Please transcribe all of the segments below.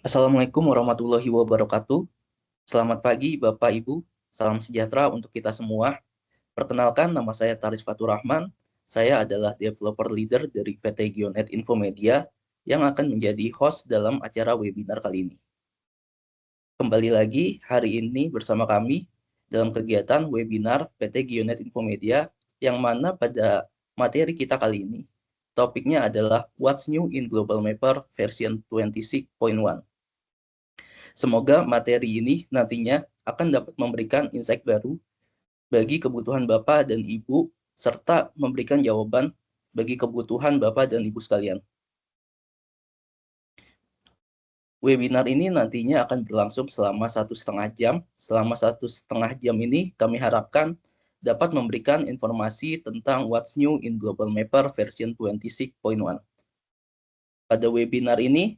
Assalamualaikum warahmatullahi wabarakatuh. Selamat pagi Bapak Ibu, salam sejahtera untuk kita semua. Perkenalkan, nama saya Taris Fatur Rahman. Saya adalah developer leader dari PT Gionet Infomedia yang akan menjadi host dalam acara webinar kali ini. Kembali lagi hari ini bersama kami dalam kegiatan webinar PT Gionet Infomedia yang mana pada materi kita kali ini topiknya adalah What's New in Global Mapper version 26.1. Semoga materi ini nantinya akan dapat memberikan insight baru bagi kebutuhan Bapak dan Ibu, serta memberikan jawaban bagi kebutuhan Bapak dan Ibu sekalian. Webinar ini nantinya akan berlangsung selama 1,5 jam. Selama 1,5 jam ini kami harapkan dapat memberikan informasi tentang What's New in Global Mapper version 26.1. Pada webinar ini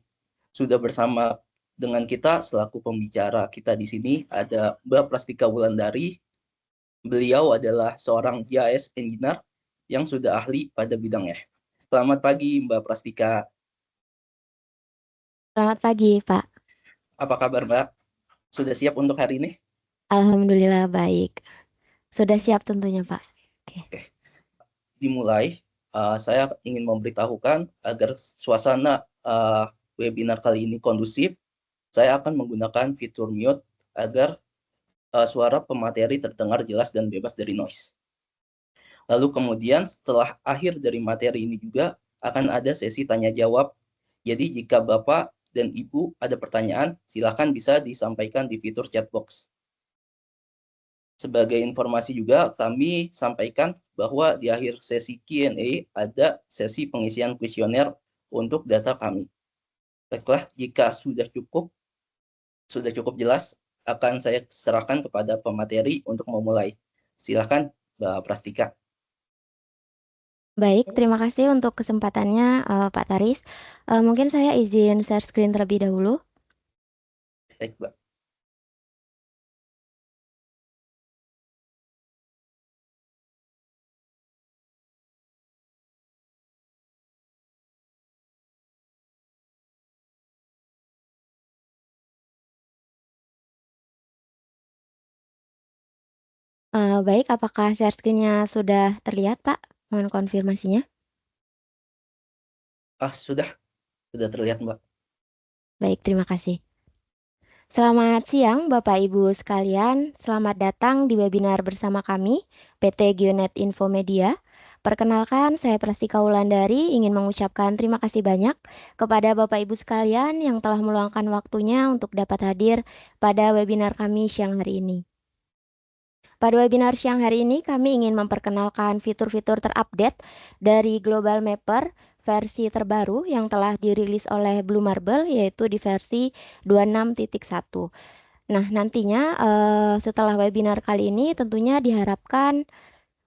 sudah bersama dengan kita selaku pembicara kita di sini ada Mbak Prastika Wulandari. Beliau adalah seorang GIS engineer yang sudah ahli pada bidangnya. Selamat pagi Mbak Prastika. Selamat pagi, Pak. Apa kabar Mbak? Sudah siap untuk hari ini? Alhamdulillah baik. Sudah siap tentunya, Pak. Oke. Dimulai, saya ingin memberitahukan agar suasana webinar kali ini kondusif. Saya akan menggunakan fitur mute agar suara pemateri terdengar jelas dan bebas dari noise. Lalu kemudian setelah akhir dari materi ini juga akan ada sesi tanya jawab. Jadi jika Bapak dan Ibu ada pertanyaan, silakan bisa disampaikan di fitur chat box. Sebagai informasi juga kami sampaikan bahwa di akhir sesi Q&A ada sesi pengisian kuesioner untuk data kami. Baiklah, jika sudah cukup jelas, akan saya serahkan kepada pemateri untuk memulai. Silakan Mbak Prastika. Baik, terima kasih untuk kesempatannya, Pak Taris. Mungkin saya izin share screen terlebih dahulu. Baik, Mbak. Baik, apakah share screen-nya sudah terlihat, Pak? Mohon konfirmasinya. Sudah terlihat, Mbak. Baik, terima kasih. Selamat siang, Bapak Ibu sekalian. Selamat datang di webinar bersama kami, PT Gionet Infomedia. Perkenalkan, saya Prastika Wulandari ingin mengucapkan terima kasih banyak kepada Bapak Ibu sekalian yang telah meluangkan waktunya untuk dapat hadir pada webinar kami siang hari ini. Pada webinar siang hari ini, kami ingin memperkenalkan fitur-fitur terupdate dari Global Mapper versi terbaru yang telah dirilis oleh Blue Marble, yaitu di versi 26.1. Nah, nantinya setelah webinar kali ini tentunya diharapkan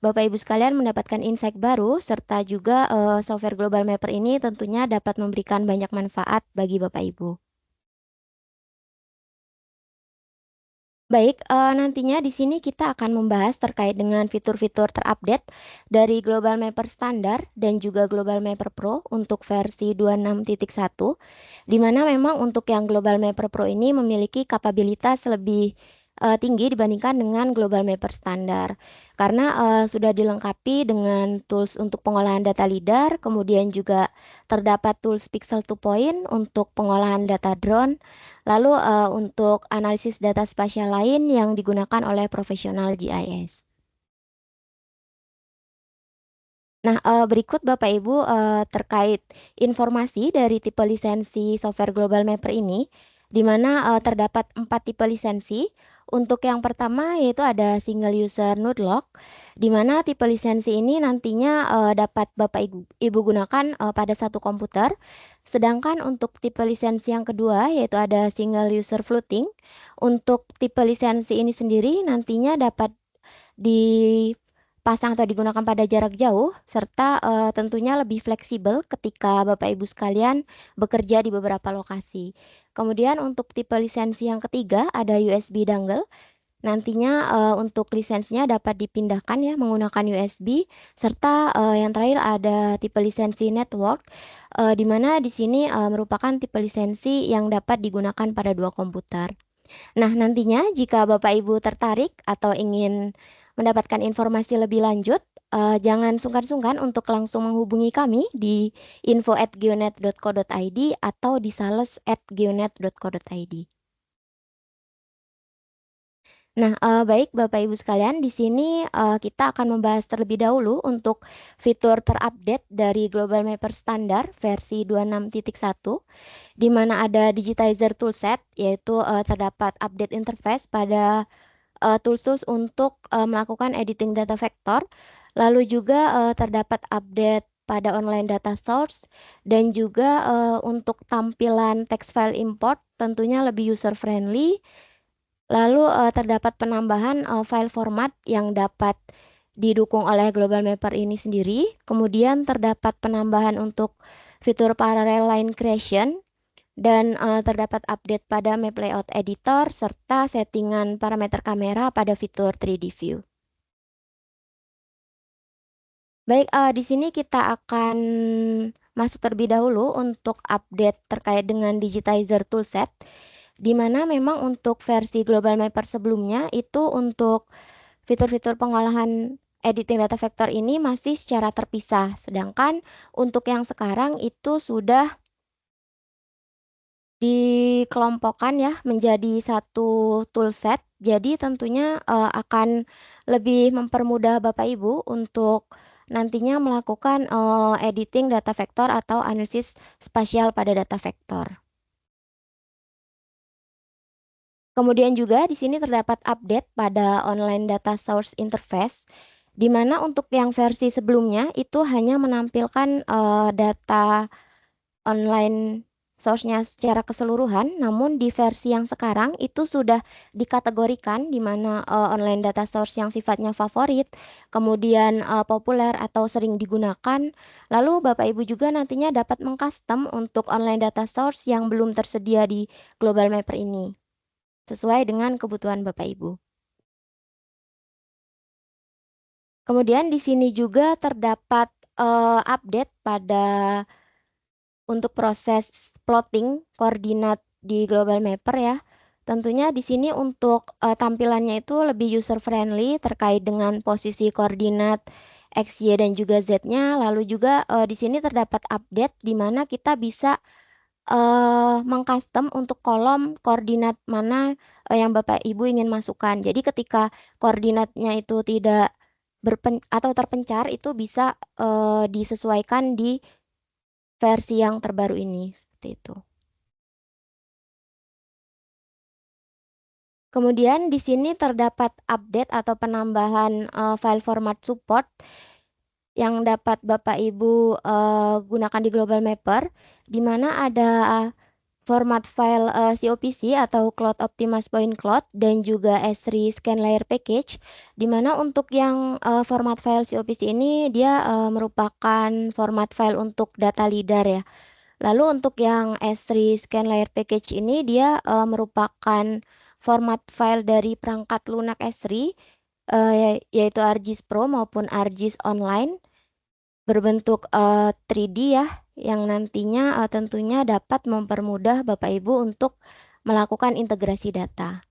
Bapak Ibu sekalian mendapatkan insight baru serta juga software Global Mapper ini tentunya dapat memberikan banyak manfaat bagi Bapak Ibu. Baik, nantinya di sini kita akan membahas terkait dengan fitur-fitur terupdate dari Global Mapper Standar dan juga Global Mapper Pro untuk versi 26.1, di mana memang untuk yang Global Mapper Pro ini memiliki kapabilitas lebih tinggi dibandingkan dengan Global Mapper Standar. Karena sudah dilengkapi dengan tools untuk pengolahan data LiDAR, kemudian juga terdapat tools Pixel 2 Point untuk pengolahan data drone, lalu untuk analisis data spasial lain yang digunakan oleh profesional GIS. Nah, berikut Bapak Ibu terkait informasi dari tipe lisensi software Global Mapper ini, di mana terdapat 4 tipe lisensi. Untuk yang pertama yaitu ada single user node lock, di mana tipe lisensi ini nantinya dapat Bapak Ibu gunakan pada satu komputer. Sedangkan untuk tipe lisensi yang kedua yaitu ada single user floating. Untuk tipe lisensi ini sendiri nantinya dapat dipasang atau digunakan pada jarak jauh serta tentunya lebih fleksibel ketika Bapak Ibu sekalian bekerja di beberapa lokasi. Kemudian untuk tipe lisensi yang ketiga ada USB dongle, Nantinya untuk lisensinya dapat dipindahkan ya menggunakan USB, serta yang terakhir ada tipe lisensi network, di mana di sini merupakan tipe lisensi yang dapat digunakan pada dua komputer. Nah, nantinya jika Bapak Ibu tertarik atau ingin mendapatkan informasi lebih lanjut, jangan sungkan-sungkan untuk langsung menghubungi kami di info@geonet.co.id atau di sales@geonet.co.id. Nah, baik Bapak Ibu sekalian, di sini kita akan membahas terlebih dahulu untuk fitur terupdate dari Global Mapper Standar versi 26.1, di mana ada Digitizer Toolset, yaitu terdapat update interface pada tools-tools untuk melakukan editing data vektor, lalu juga terdapat update pada online data source, dan juga untuk tampilan text file import tentunya lebih user friendly. Lalu terdapat penambahan file format yang dapat didukung oleh Global Mapper ini sendiri. Kemudian terdapat penambahan untuk fitur parallel line creation dan terdapat update pada map layout editor serta settingan parameter kamera pada fitur 3D view. Baik, di sini kita akan masuk terlebih dahulu untuk update terkait dengan Digitizer toolset, di mana memang untuk versi Global Mapper sebelumnya itu untuk fitur-fitur pengolahan editing data vektor ini masih secara terpisah, sedangkan untuk yang sekarang itu sudah dikelompokkan ya menjadi satu toolset. Jadi tentunya akan lebih mempermudah Bapak Ibu untuk nantinya melakukan editing data vektor atau analisis spasial pada data vektor. Kemudian juga di sini terdapat update pada online data source interface, di mana untuk yang versi sebelumnya itu hanya menampilkan data online source-nya secara keseluruhan, namun di versi yang sekarang itu sudah dikategorikan di mana online data source yang sifatnya favorit, kemudian populer atau sering digunakan. Lalu Bapak Ibu juga nantinya dapat mengcustom untuk online data source yang belum tersedia di Global Mapper ini, sesuai dengan kebutuhan Bapak Ibu. Kemudian di sini juga terdapat update pada untuk proses plotting koordinat di Global Mapper ya. Tentunya di sini untuk tampilannya itu lebih user friendly terkait dengan posisi koordinat X, Y, dan juga Z-nya. Lalu juga di sini terdapat update di mana kita bisa mengcustom untuk kolom koordinat mana yang Bapak Ibu ingin masukkan. Jadi ketika koordinatnya itu tidak atau terpencar itu bisa disesuaikan di versi yang terbaru ini seperti itu. Kemudian di sini terdapat update atau penambahan file format support yang dapat Bapak Ibu gunakan di Global Mapper, di mana ada format file COPC atau Cloud Optimized Point Cloud dan juga S3 Scan Layer Package, di mana untuk yang format file COPC ini dia merupakan format file untuk data LIDAR ya. Lalu untuk yang S3 Scan Layer Package ini dia merupakan format file dari perangkat lunak S3 yaitu ArcGIS Pro maupun ArcGIS Online berbentuk 3D ya, yang nantinya tentunya dapat mempermudah Bapak Ibu untuk melakukan integrasi data.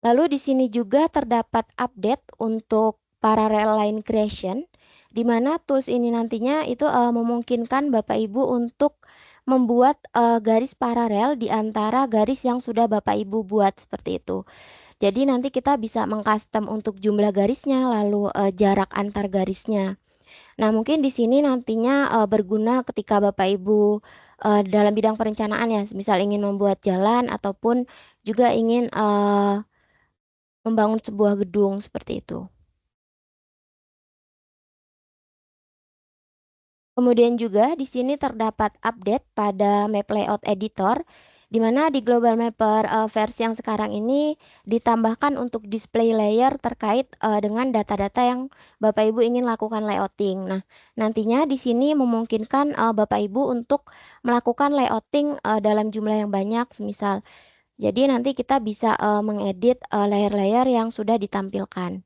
Lalu di sini juga terdapat update untuk parallel line creation, di mana tools ini nantinya itu memungkinkan Bapak Ibu untuk membuat garis paralel di antara garis yang sudah Bapak Ibu buat seperti itu. Jadi nanti kita bisa mengcustom untuk jumlah garisnya, lalu jarak antar garisnya. Nah, mungkin di sini nantinya berguna ketika Bapak Ibu dalam bidang perencanaan ya, misal ingin membuat jalan ataupun juga ingin membangun sebuah gedung seperti itu. Kemudian juga di sini terdapat update pada map layout editor, di mana di Global Mapper versi yang sekarang ini ditambahkan untuk display layer terkait dengan data-data yang Bapak Ibu ingin lakukan layouting. Nah, nantinya di sini memungkinkan Bapak Ibu untuk melakukan layouting dalam jumlah yang banyak, misal Jadi nanti kita bisa mengedit layer-layer yang sudah ditampilkan.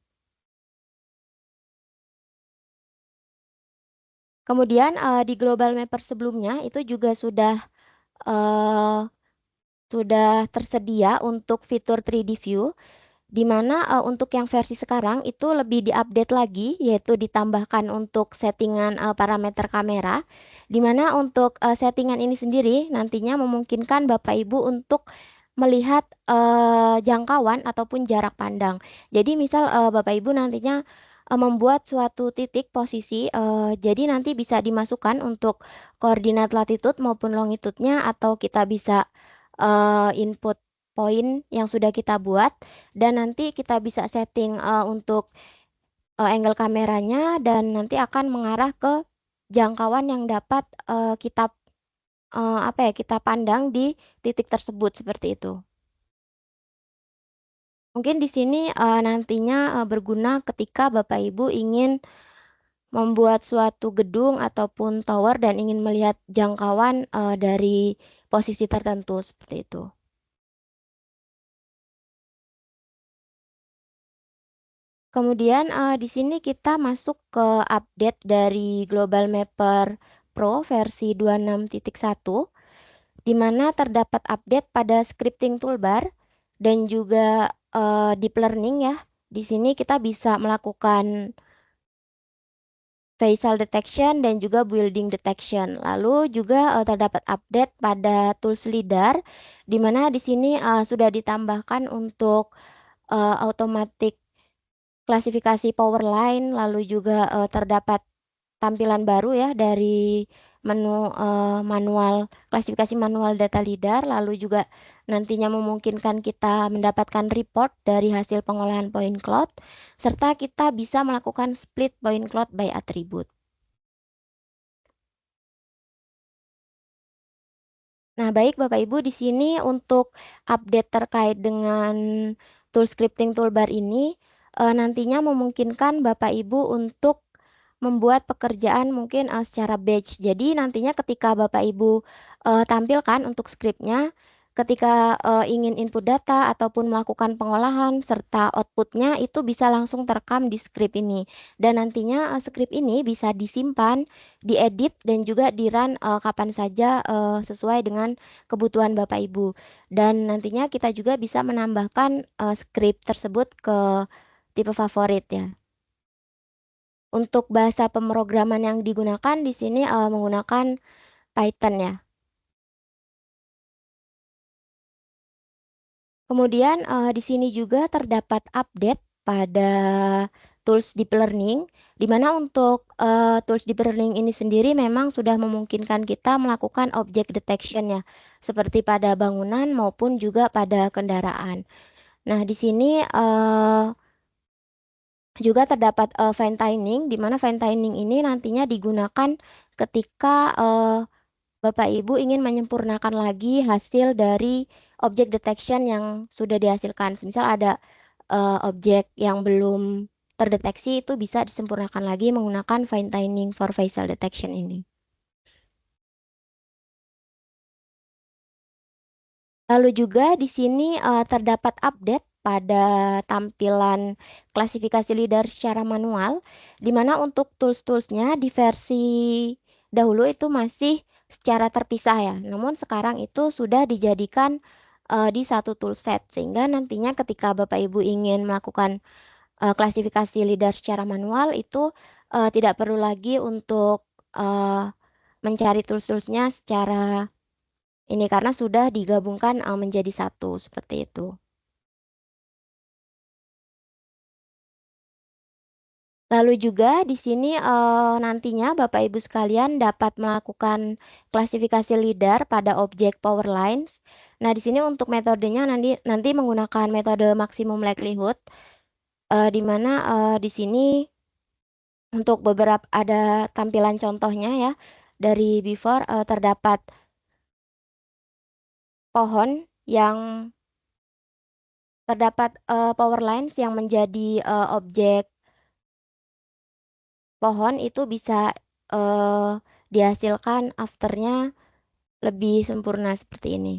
Kemudian di Global Mapper sebelumnya itu juga eh, sudah tersedia untuk fitur 3D View, di mana untuk yang versi sekarang itu lebih diupdate lagi, yaitu ditambahkan untuk settingan parameter kamera, di mana untuk settingan ini sendiri nantinya memungkinkan Bapak Ibu untuk melihat jangkauan ataupun jarak pandang. Jadi misal Bapak Ibu nantinya membuat suatu titik posisi, jadi nanti bisa dimasukkan untuk koordinat latitude maupun longitudenya, atau kita bisa input poin yang sudah kita buat, dan nanti kita bisa setting untuk angle kameranya, dan nanti akan mengarah ke jangkauan yang dapat kita pandang di titik tersebut seperti itu. Mungkin di sini nantinya berguna ketika Bapak Ibu ingin membuat suatu gedung ataupun tower dan ingin melihat jangkauan dari posisi tertentu seperti itu. Kemudian di sini kita masuk ke update dari Global Mapper Pro versi 26.1, di mana terdapat update pada scripting toolbar dan juga deep learning ya. Di sini kita bisa melakukan facial detection dan juga building detection. Lalu juga terdapat update pada tools LiDAR, di mana di sini sudah ditambahkan untuk automatic klasifikasi power line, lalu juga terdapat tampilan baru ya dari menu manual klasifikasi manual data LiDAR, lalu juga nantinya memungkinkan kita mendapatkan report dari hasil pengolahan point cloud, serta kita bisa melakukan split point cloud by attribute. Nah, baik Bapak Ibu, di sini untuk update terkait dengan tool scripting toolbar ini nantinya memungkinkan Bapak Ibu untuk membuat pekerjaan mungkin secara batch. Jadi nantinya ketika Bapak Ibu tampilkan untuk scriptnya, ketika ingin input data ataupun melakukan pengolahan serta outputnya itu bisa langsung terekam di script ini. Dan nantinya script ini bisa disimpan, diedit, dan juga di-run kapan saja sesuai dengan kebutuhan Bapak Ibu. Dan nantinya kita juga bisa menambahkan script tersebut ke tipe favorit ya. Untuk bahasa pemrograman yang digunakan di sini menggunakan Python ya. Kemudian di sini juga terdapat update pada tools deep learning, di mana untuk tools deep learning ini sendiri memang sudah memungkinkan kita melakukan object detection ya, seperti pada bangunan maupun juga pada kendaraan. Nah, di sini juga terdapat fine tuning, di mana fine tuning ini nantinya digunakan ketika Bapak Ibu ingin menyempurnakan lagi hasil dari object detection yang sudah dihasilkan. Misal ada objek yang belum terdeteksi, itu bisa disempurnakan lagi menggunakan fine tuning for facial detection ini. Lalu juga di sini terdapat update pada tampilan klasifikasi leader secara manual, di mana untuk tools-toolsnya di versi dahulu itu masih secara terpisah ya. Namun sekarang itu sudah dijadikan di satu toolset, sehingga nantinya ketika Bapak Ibu ingin melakukan klasifikasi leader secara manual itu tidak perlu lagi untuk uh, mencari tools-toolsnya secara ini, karena sudah digabungkan menjadi satu seperti itu. Lalu juga di sini nantinya Bapak Ibu sekalian dapat melakukan klasifikasi LiDAR pada objek power lines. Nah, di sini untuk metodenya nanti menggunakan metode maksimum likelihood, di mana di sini untuk beberapa ada tampilan contohnya ya. Dari before terdapat pohon yang terdapat power lines yang menjadi objek pohon itu bisa dihasilkan afternya lebih sempurna seperti ini.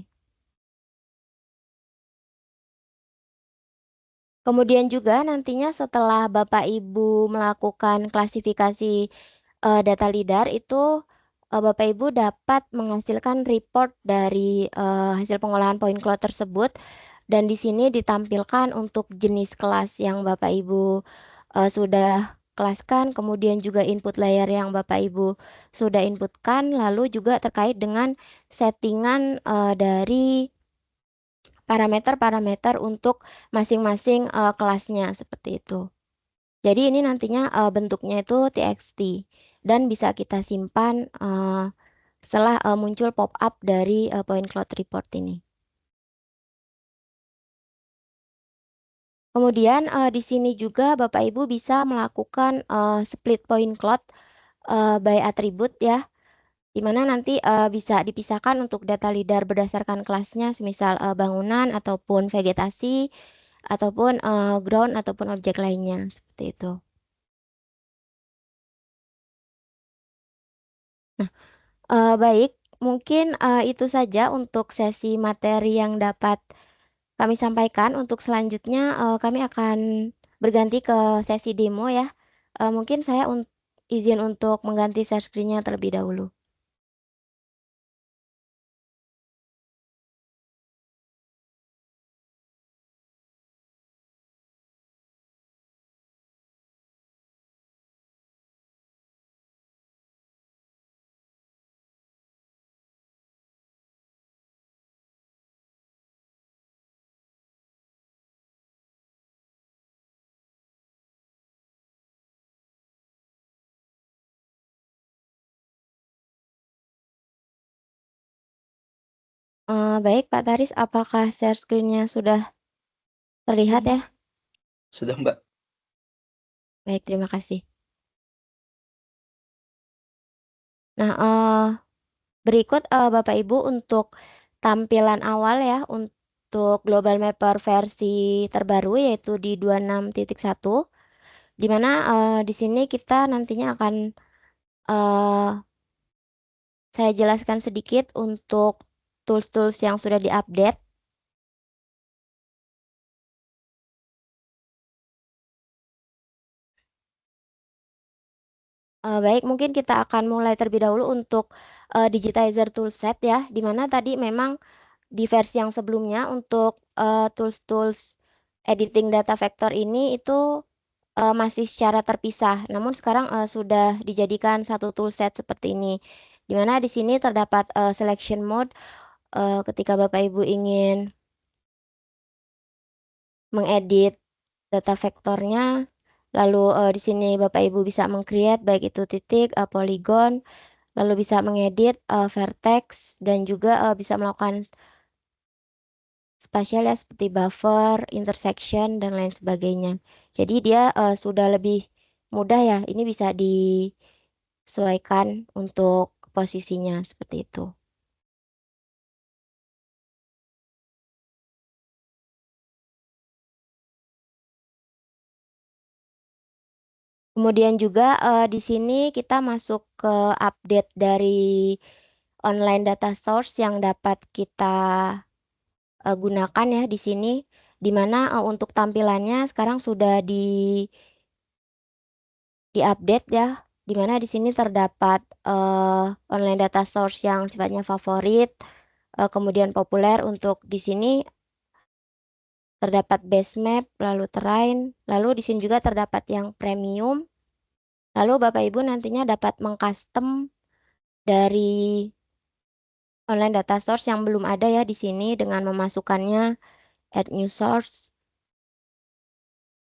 Kemudian juga nantinya setelah Bapak Ibu melakukan klasifikasi data LIDAR itu Bapak Ibu dapat menghasilkan report dari hasil pengolahan point cloud tersebut dan di sini ditampilkan untuk jenis kelas yang Bapak Ibu sudah kelaskan, kemudian juga input layer yang Bapak Ibu sudah inputkan, lalu juga terkait dengan settingan dari parameter-parameter untuk masing-masing kelasnya seperti itu. Jadi ini nantinya bentuknya itu TXT dan bisa kita simpan setelah muncul pop-up dari Point Cloud Report ini. Kemudian di sini juga Bapak Ibu bisa melakukan split point cloud by attribute ya, di mana nanti bisa dipisahkan untuk data LIDAR berdasarkan kelasnya, semisal bangunan ataupun vegetasi ataupun ground ataupun objek lainnya seperti itu. Nah, baik, mungkin itu saja untuk sesi materi yang dapat kami sampaikan. Untuk selanjutnya kami akan berganti ke sesi demo ya. Mungkin saya izin untuk mengganti share screen-nya terlebih dahulu. Baik Pak Taris, apakah share screen-nya sudah terlihat ya? Sudah, Mbak. Baik, terima kasih. Nah, berikut Bapak Ibu untuk tampilan awal ya untuk Global Mapper versi terbaru yaitu di 26.1, di mana di sini kita nantinya akan saya jelaskan sedikit untuk tools-tools yang sudah diupdate. Baik, mungkin kita akan mulai terlebih dahulu untuk Digitizer toolset ya, di mana tadi memang di versi yang sebelumnya untuk tools-tools editing data vector ini itu masih secara terpisah. Namun sekarang sudah dijadikan satu toolset seperti ini, di mana di sini terdapat selection mode ketika Bapak Ibu ingin mengedit data vektornya. Lalu di sini Bapak Ibu bisa meng-create baik itu titik, poligon, lalu bisa mengedit vertex dan juga bisa melakukan spasial ya seperti buffer, intersection dan lain sebagainya. Jadi dia sudah lebih mudah ya. Ini bisa disesuaikan untuk posisinya seperti itu. Kemudian juga di sini kita masuk ke update dari online data source yang dapat kita gunakan ya di sini, di mana untuk tampilannya sekarang sudah di-update ya, di mana di sini terdapat online data source yang sifatnya favorit, kemudian populer. Untuk di sini terdapat base map, lalu terrain, lalu di sini juga terdapat yang premium. Lalu Bapak Ibu nantinya dapat mengcustom dari online data source yang belum ada ya di sini dengan memasukkannya add new source.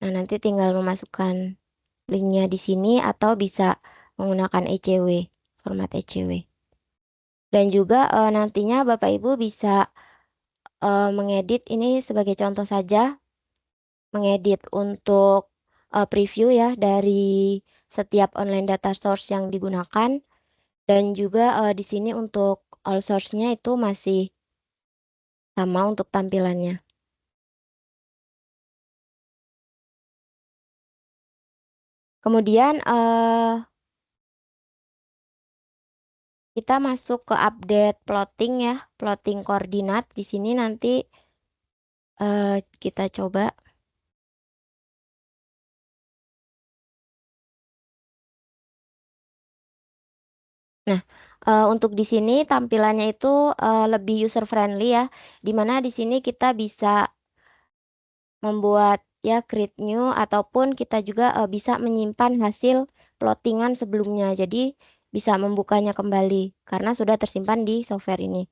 Nah, nanti tinggal memasukkan linknya di sini atau bisa menggunakan ECW, format ECW. Dan juga nantinya Bapak Ibu bisa mengedit ini sebagai contoh saja, mengedit untuk preview ya dari setiap online data source yang digunakan. Dan juga di sini untuk all source-nya itu masih sama untuk tampilannya. Kemudian kita masuk ke update plotting ya, plotting koordinat. Di sini nanti kita coba. Nah, untuk di sini tampilannya itu lebih user friendly ya, di mana di sini kita bisa membuat ya create new ataupun kita juga bisa menyimpan hasil plottingan sebelumnya. Jadi bisa membukanya kembali karena sudah tersimpan di software ini.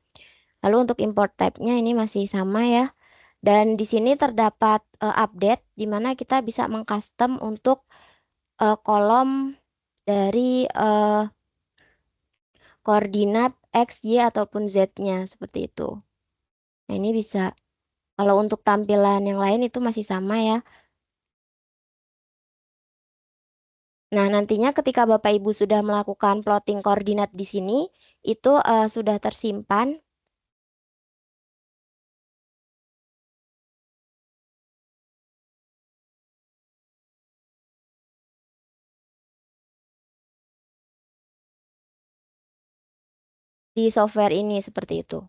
Lalu untuk import type-nya ini masih sama ya. Dan di sini terdapat update di mana kita bisa mengcustom untuk kolom dari koordinat X, Y, ataupun Z-nya seperti itu. Nah, ini bisa. Kalau untuk tampilan yang lain itu masih sama ya. Nah, nantinya ketika Bapak Ibu sudah melakukan plotting koordinat di sini, itu sudah tersimpan di software ini seperti itu.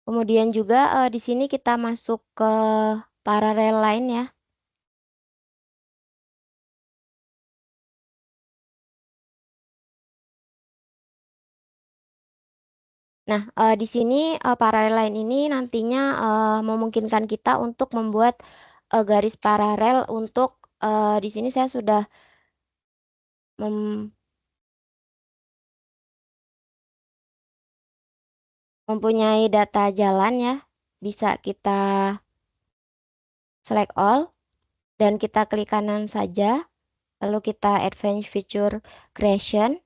Kemudian juga di sini kita masuk ke paralel line ya. Nah, di sini paralel line ini nantinya memungkinkan kita untuk membuat garis paralel untuk di sini saya sudah mempunyai data jalan ya. Bisa kita select all dan kita klik kanan saja. Lalu kita advance feature creation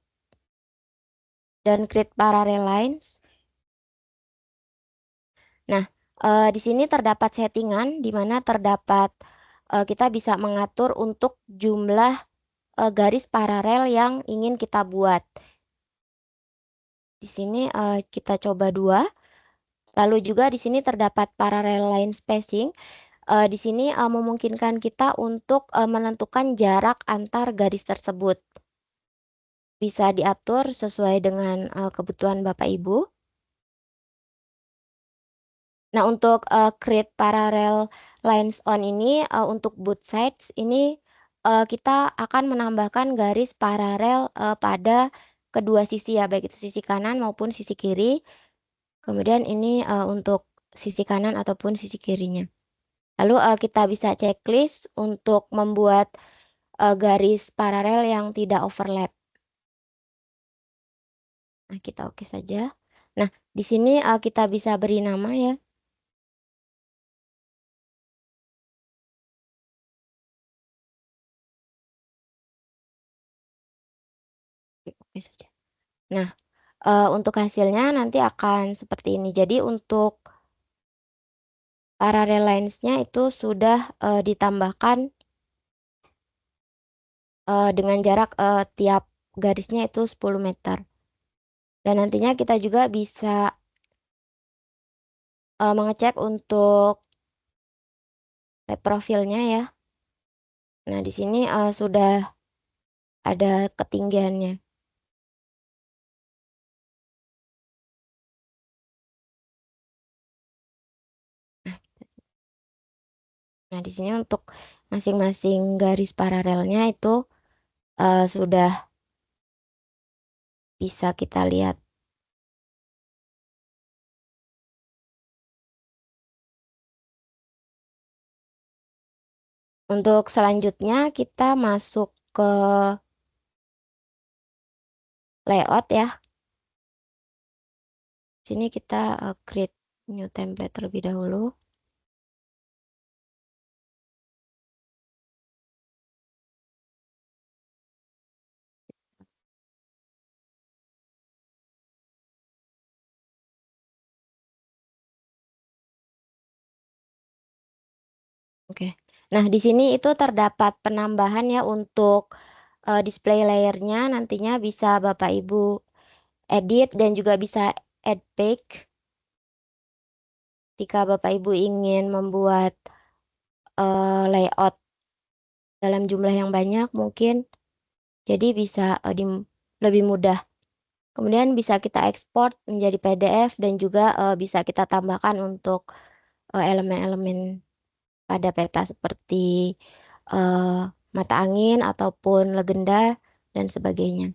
dan create parallel lines. Nah, di sini terdapat settingan di mana terdapat kita bisa mengatur untuk jumlah garis paralel yang ingin kita buat. Di sini kita coba 2. Lalu juga di sini terdapat parallel line spacing. Di sini memungkinkan kita untuk menentukan jarak antar garis tersebut. Bisa diatur sesuai dengan kebutuhan Bapak Ibu. Nah, untuk create parallel lines on ini untuk both sides ini kita akan menambahkan garis paralel pada kedua sisi ya, baik itu sisi kanan maupun sisi kiri. Kemudian ini untuk sisi kanan ataupun sisi kirinya. Lalu kita bisa checklist untuk membuat garis paralel yang tidak overlap. Nah, kita oke saja. Nah, di sini kita bisa beri nama ya. Oke saja. Nah, untuk hasilnya nanti akan seperti ini. Jadi untuk parallel lines-nya itu sudah ditambahkan dengan jarak tiap garisnya itu 10 meter. Dan nantinya kita juga bisa mengecek untuk web profilnya ya. Nah, di sini sudah ada ketinggiannya. Nah, di sini untuk masing-masing garis paralelnya itu sudah bisa kita lihat. Untuk selanjutnya kita masuk ke layout ya. Sini kita create new template terlebih dahulu. Oke. Nah, di sini itu terdapat penambahan ya untuk display layernya. Nantinya bisa Bapak Ibu edit dan juga bisa add pic. Jika Bapak Ibu ingin membuat layout dalam jumlah yang banyak mungkin. Jadi bisa lebih mudah. Kemudian bisa kita ekspor menjadi PDF dan juga bisa kita tambahkan untuk elemen-elemen pada peta seperti mata angin ataupun legenda dan sebagainya.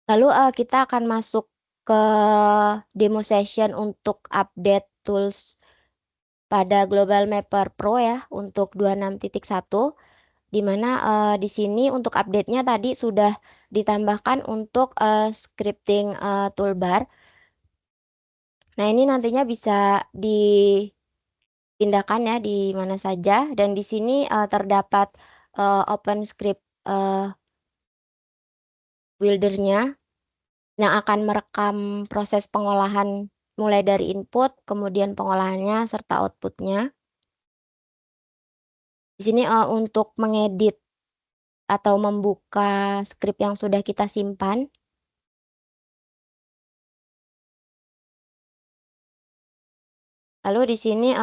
Lalu kita akan masuk ke demo session untuk update tools pada Global Mapper Pro ya untuk 26.1, di mana di sini untuk update-nya tadi sudah ditambahkan untuk scripting toolbar. Nah, ini nantinya bisa dipindahkan ya di mana saja, dan di sini terdapat OpenScript builder-nya yang akan merekam proses pengolahan mulai dari input, kemudian pengolahannya serta output-nya. Di sini untuk mengedit atau membuka script yang sudah kita simpan. Lalu di sini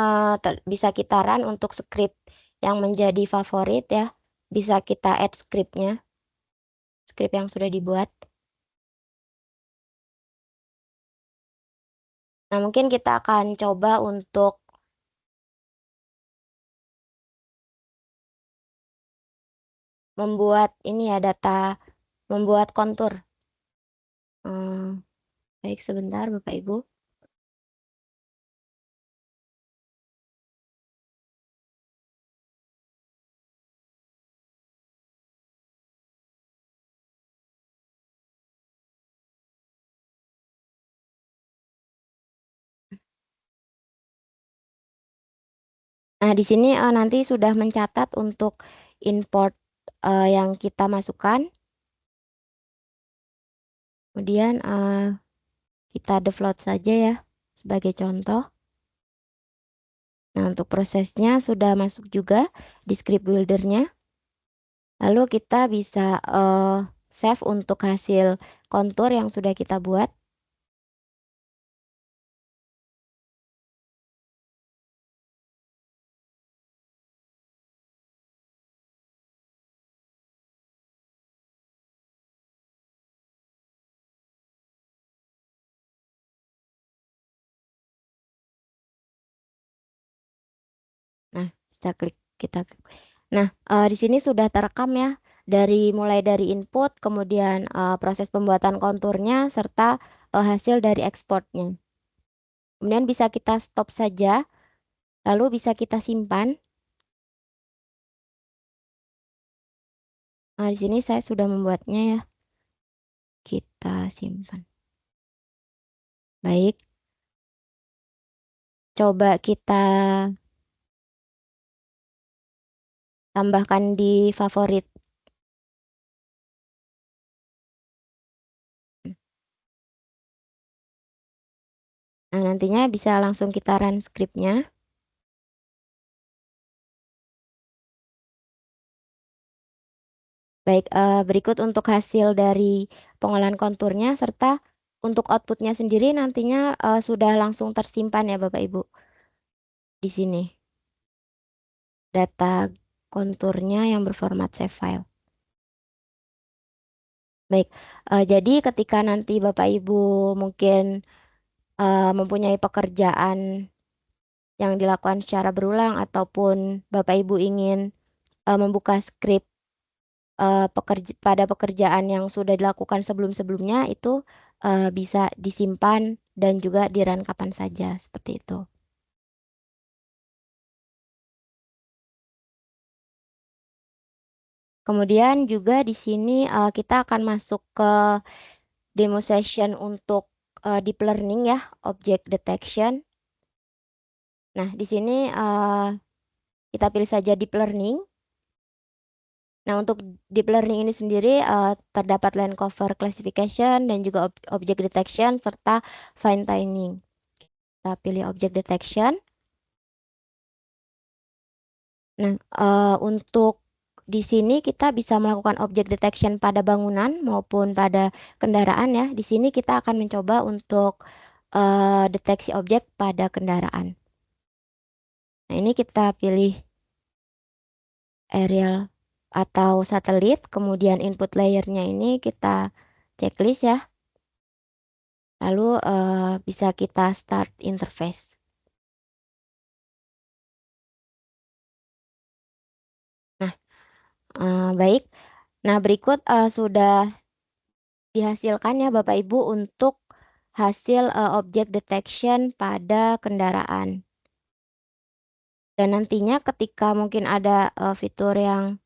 bisa kita run untuk script yang menjadi favorit ya. Bisa kita add scriptnya, script yang sudah dibuat. Nah, mungkin kita akan coba untuk membuat ini ya, membuat kontur. Baik, sebentar Bapak Ibu. Nah, di sini nanti sudah mencatat untuk import yang kita masukkan. Kemudian kita default saja ya sebagai contoh. Nah, untuk prosesnya sudah masuk juga di script builder-nya. Lalu kita bisa save untuk hasil kontur yang sudah kita buat. Nah, kita klik. Nah, di sini sudah terekam ya mulai dari input, kemudian proses pembuatan konturnya serta hasil dari ekspornya. Kemudian bisa kita stop saja, lalu bisa kita simpan. Nah, di sini saya sudah membuatnya ya. Kita simpan. Baik. Coba kita tambahkan di favorit. Nah, nantinya bisa langsung kita run scriptnya. Baik, berikut untuk hasil dari pengolahan konturnya serta untuk outputnya sendiri nantinya sudah langsung tersimpan ya Bapak Ibu di sini. Data konturnya yang berformat save file. Baik, jadi ketika nanti Bapak Ibu mungkin mempunyai pekerjaan yang dilakukan secara berulang ataupun Bapak Ibu ingin membuka script pada pekerjaan yang sudah dilakukan sebelum-sebelumnya itu bisa disimpan dan juga di-run kapan saja seperti itu. Kemudian juga di sini kita akan masuk ke demo session untuk deep learning ya, object detection. Nah, di sini kita pilih saja deep learning. Nah, untuk deep learning ini sendiri terdapat line cover classification dan juga object detection serta fine tuning. Kita pilih object detection. Nah, untuk di sini kita bisa melakukan object detection pada bangunan maupun pada kendaraan ya. Di sini kita akan mencoba untuk deteksi objek pada kendaraan. Nah, ini kita pilih aerial atau satelit, kemudian input layernya ini kita checklist ya. Lalu bisa kita start interface. Nah, baik. Nah, berikut sudah dihasilkan ya Bapak Ibu untuk hasil object detection pada kendaraan. Dan nantinya ketika mungkin ada fitur yang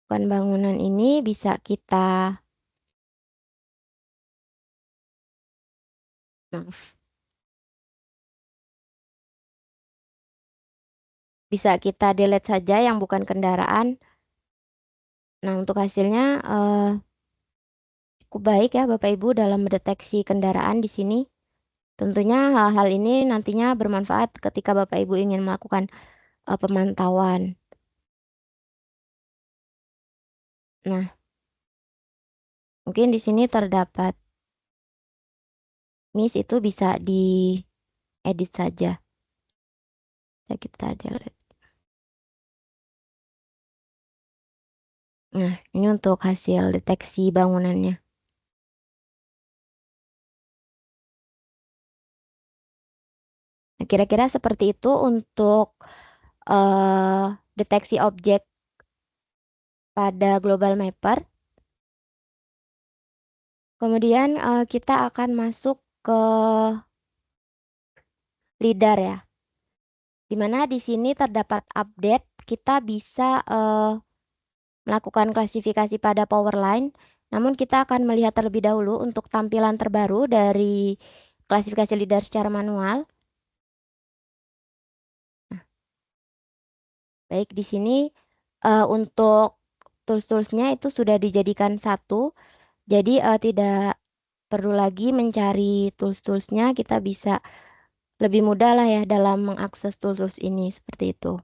bukan bangunan ini bisa kita, maaf, bisa kita delete saja yang bukan kendaraan. Nah, untuk hasilnya cukup baik ya Bapak Ibu dalam mendeteksi kendaraan di sini. Tentunya hal-hal ini nantinya bermanfaat ketika Bapak Ibu ingin melakukan pemantauan. Nah, mungkin di sini terdapat miss, itu bisa diedit saja. Kita delete. Nah, ini untuk hasil deteksi bangunannya. Nah, kira-kira seperti itu untuk deteksi objek pada Global Mapper. Kemudian kita akan masuk ke LIDAR ya. Dimana di sini terdapat update, kita bisa melakukan klasifikasi pada power line. Namun kita akan melihat terlebih dahulu untuk tampilan terbaru dari klasifikasi LIDAR secara manual. Nah, baik, di sini untuk tools-toolsnya itu sudah dijadikan satu. Jadi tidak perlu lagi mencari tools-toolsnya, kita bisa lebih mudah lah ya dalam mengakses tools-tools ini, seperti itu.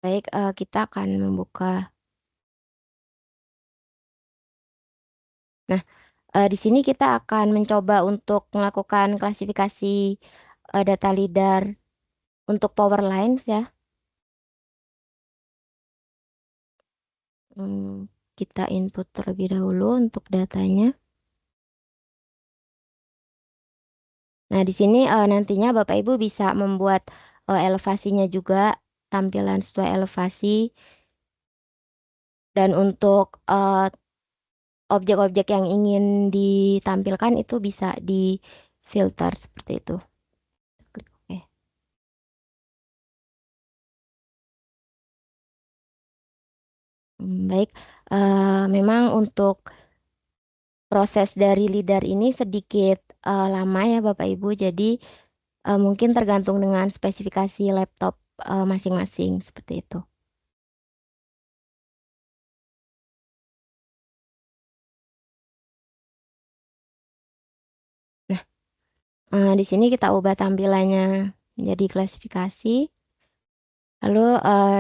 Baik, kita akan membuka. Nah, di sini kita akan mencoba untuk melakukan klasifikasi data LIDAR untuk power lines ya. Kita input terlebih dahulu untuk datanya. Nah, di sini nantinya Bapak Ibu bisa membuat elevasinya juga, tampilan sesuai elevasi. Dan untuk objek-objek yang ingin ditampilkan itu bisa di filter seperti itu. Klik OK. Baik, memang untuk proses dari LIDAR ini sedikit lama ya Bapak Ibu, jadi mungkin tergantung dengan spesifikasi laptop masing-masing seperti itu. Nah, di sini kita ubah tampilannya menjadi klasifikasi. Lalu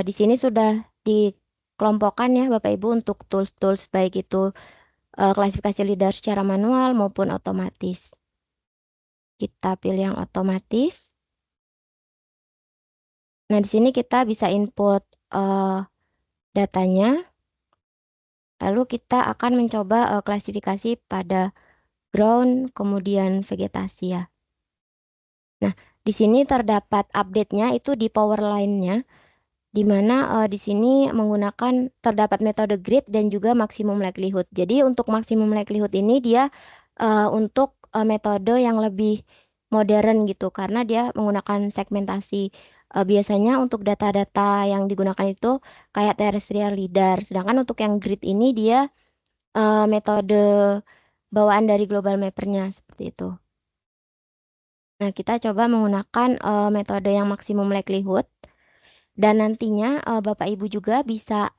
di sini sudah dikelompokkan ya Bapak Ibu untuk tools-tools baik itu klasifikasi LIDAR secara manual maupun otomatis. Kita pilih yang otomatis. Nah, di sini kita bisa input datanya. Lalu kita akan mencoba klasifikasi pada ground, kemudian vegetasi ya. Nah, di sini terdapat update-nya itu di power line-nya, di mana di sini menggunakan terdapat metode grid dan juga maksimum likelihood. Jadi untuk maksimum likelihood ini dia untuk metode yang lebih modern gitu, karena dia menggunakan segmentasi. Biasanya untuk data-data yang digunakan itu kayak terrestrial LIDAR, sedangkan untuk yang grid ini dia metode bawaan dari global mappernya seperti itu. Nah, kita coba menggunakan metode yang maksimum likelihood. Dan nantinya Bapak Ibu juga bisa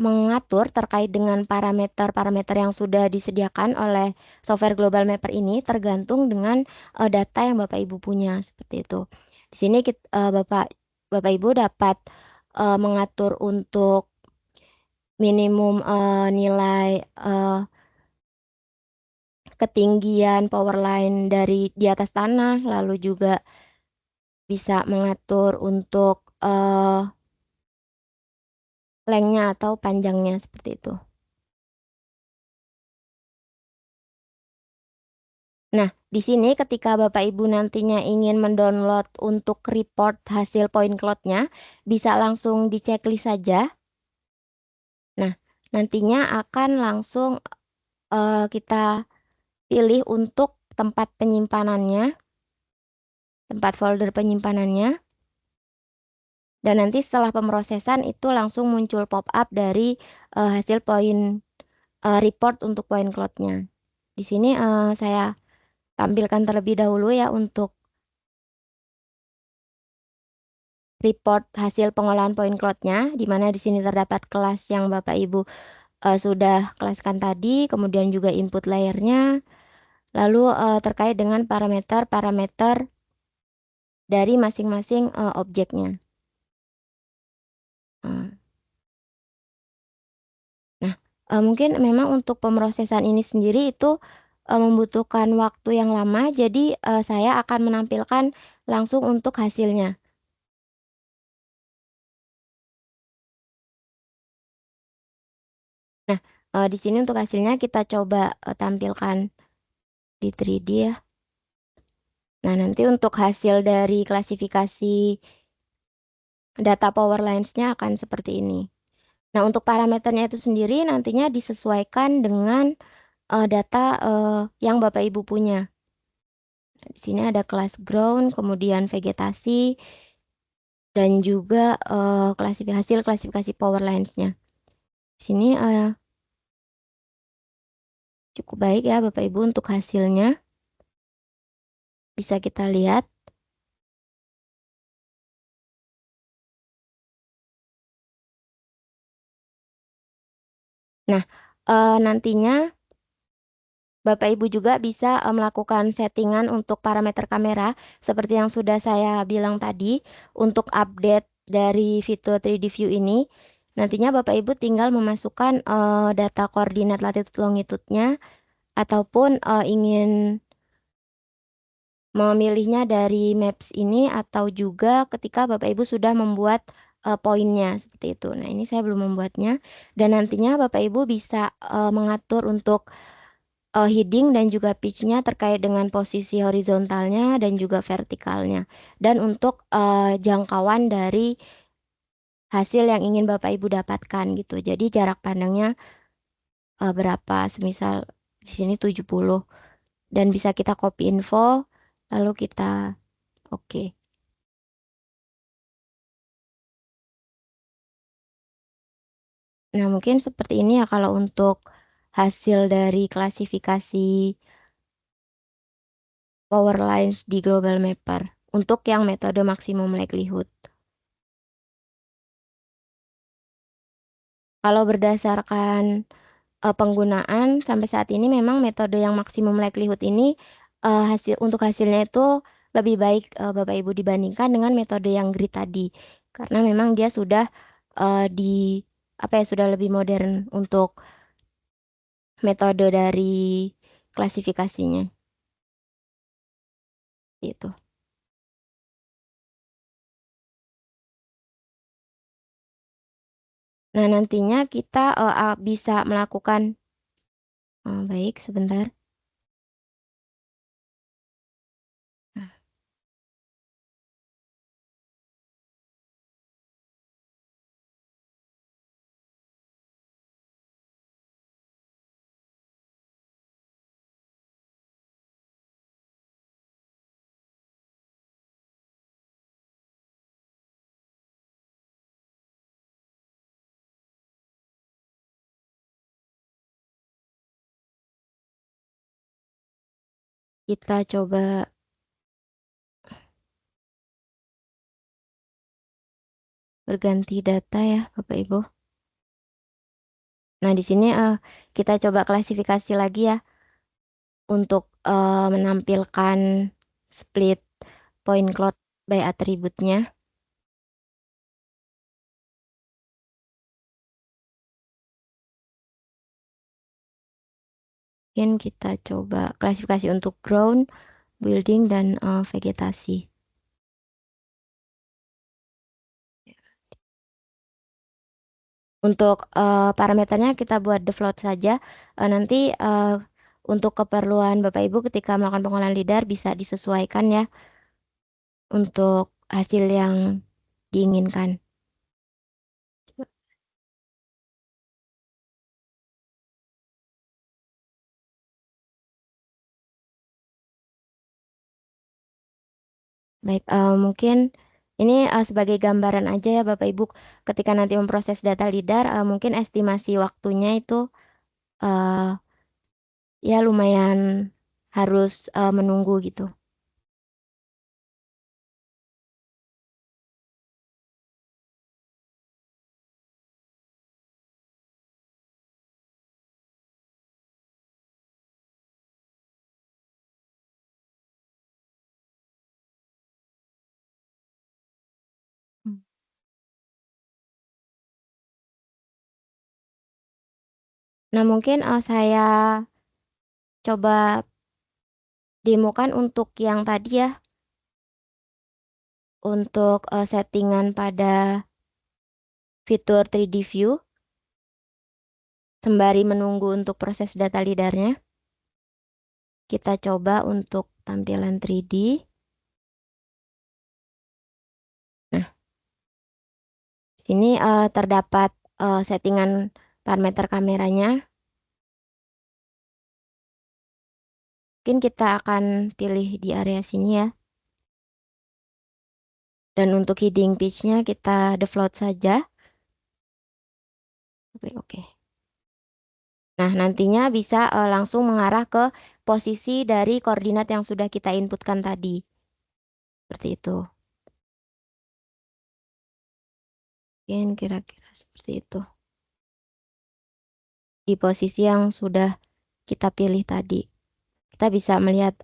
mengatur terkait dengan parameter-parameter yang sudah disediakan oleh software Global Mapper ini tergantung dengan data yang Bapak Ibu punya seperti itu. Di sini Bapak Ibu dapat mengatur untuk minimum nilai ketinggian power line dari di atas tanah, lalu juga bisa mengatur untuk lengthnya atau panjangnya seperti itu. Nah, di sini ketika Bapak Ibu nantinya ingin mendownload untuk report hasil point cloud-nya, bisa langsung di checklist saja. Nah, nantinya akan langsung kita pilih untuk tempat penyimpanannya, tempat folder penyimpanannya. Dan nanti setelah pemrosesan itu langsung muncul pop-up dari hasil report untuk point cloud-nya. Di sini saya tampilkan terlebih dahulu ya untuk report hasil pengolahan point cloud-nya, di mana di sini terdapat kelas yang Bapak Ibu sudah kelaskan tadi, kemudian juga input layer-nya, lalu terkait dengan parameter-parameter dari masing-masing objeknya. Nah, mungkin memang untuk pemrosesan ini sendiri itu membutuhkan waktu yang lama, jadi saya akan menampilkan langsung untuk hasilnya. Nah, di sini untuk hasilnya kita coba tampilkan di 3D ya. Nah, nanti untuk hasil dari klasifikasi data power lines-nya akan seperti ini. Nah, untuk parameternya itu sendiri nantinya disesuaikan dengan data yang Bapak Ibu punya. Nah, di sini ada kelas ground, kemudian vegetasi, dan juga hasil klasifikasi power lines-nya. Di sini cukup baik ya Bapak Ibu untuk hasilnya. Bisa kita lihat. Nah, nantinya Bapak Ibu juga bisa melakukan settingan untuk parameter kamera seperti yang sudah saya bilang tadi untuk update dari fitur 3D view ini. Nantinya Bapak Ibu tinggal memasukkan data koordinat latitude longitude-nya ataupun ingin memilihnya dari maps ini atau juga ketika Bapak Ibu sudah membuat poinnya seperti itu. Nah, ini saya belum membuatnya dan nantinya Bapak Ibu bisa mengatur untuk heading dan juga pitch-nya terkait dengan posisi horizontalnya dan juga vertikalnya. Dan untuk jangkauan dari hasil yang ingin Bapak Ibu dapatkan gitu. Jadi jarak pandangnya berapa? Semisal di sini 70 dan bisa kita copy info lalu kita oke. Nah, mungkin seperti ini ya kalau untuk hasil dari klasifikasi power lines di Global Mapper untuk yang metode maksimum likelihood. Kalau berdasarkan penggunaan sampai saat ini memang metode yang maksimum likelihood ini untuk hasilnya itu lebih baik Bapak Ibu dibandingkan dengan metode yang grid tadi. Karena memang dia sudah sudah lebih modern untuk metode dari klasifikasinya. Gitu. Nah, nantinya kita bisa melakukan baik sebentar. Kita coba berganti data ya, Bapak Ibu. Nah, di sini kita coba klasifikasi lagi ya untuk menampilkan split point cloud by atributnya. Mungkin kita coba klasifikasi untuk ground, building, dan vegetasi. Untuk parameternya kita buat default saja. Nanti untuk keperluan Bapak Ibu ketika melakukan pengolahan lidar bisa disesuaikan ya untuk hasil yang diinginkan. Baik, mungkin ini sebagai gambaran aja ya Bapak Ibu, ketika nanti memproses data lidar, mungkin estimasi waktunya itu ya lumayan harus menunggu gitu. Nah, mungkin saya coba demokan untuk yang tadi ya, untuk settingan pada fitur 3D View, sembari menunggu untuk proses data lidarnya. Kita coba untuk tampilan 3D. Nah, sini terdapat settingan parameter kameranya. Mungkin kita akan pilih di area sini ya. Dan untuk hiding pitch-nya kita default saja. Oke. Nah, nantinya bisa langsung mengarah ke posisi dari koordinat yang sudah kita inputkan tadi. Seperti itu. Mungkin kira-kira seperti itu. Di posisi yang sudah kita pilih tadi. Kita bisa melihat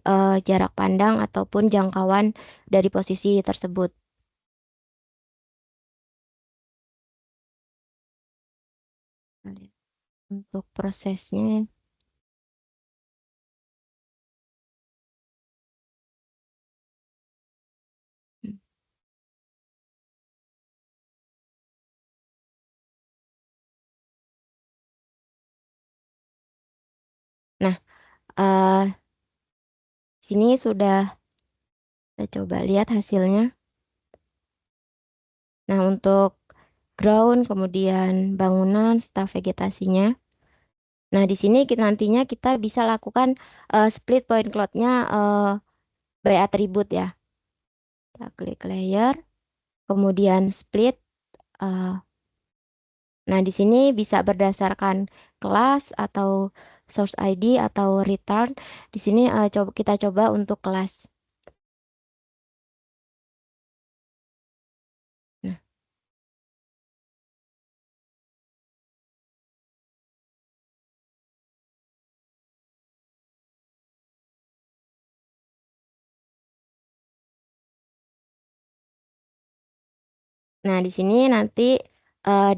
jarak pandang ataupun jangkauan dari posisi tersebut. Untuk prosesnya. Nah, sini sudah kita coba lihat hasilnya. Nah, untuk ground, kemudian bangunan, serta vegetasinya. Nah, di sini nantinya kita bisa lakukan split point cloud-nya by attribute ya. Kita klik layer, kemudian split. Nah, di sini bisa berdasarkan kelas atau source ID atau return. Di sini kita coba untuk kelas. Nah, di sini nanti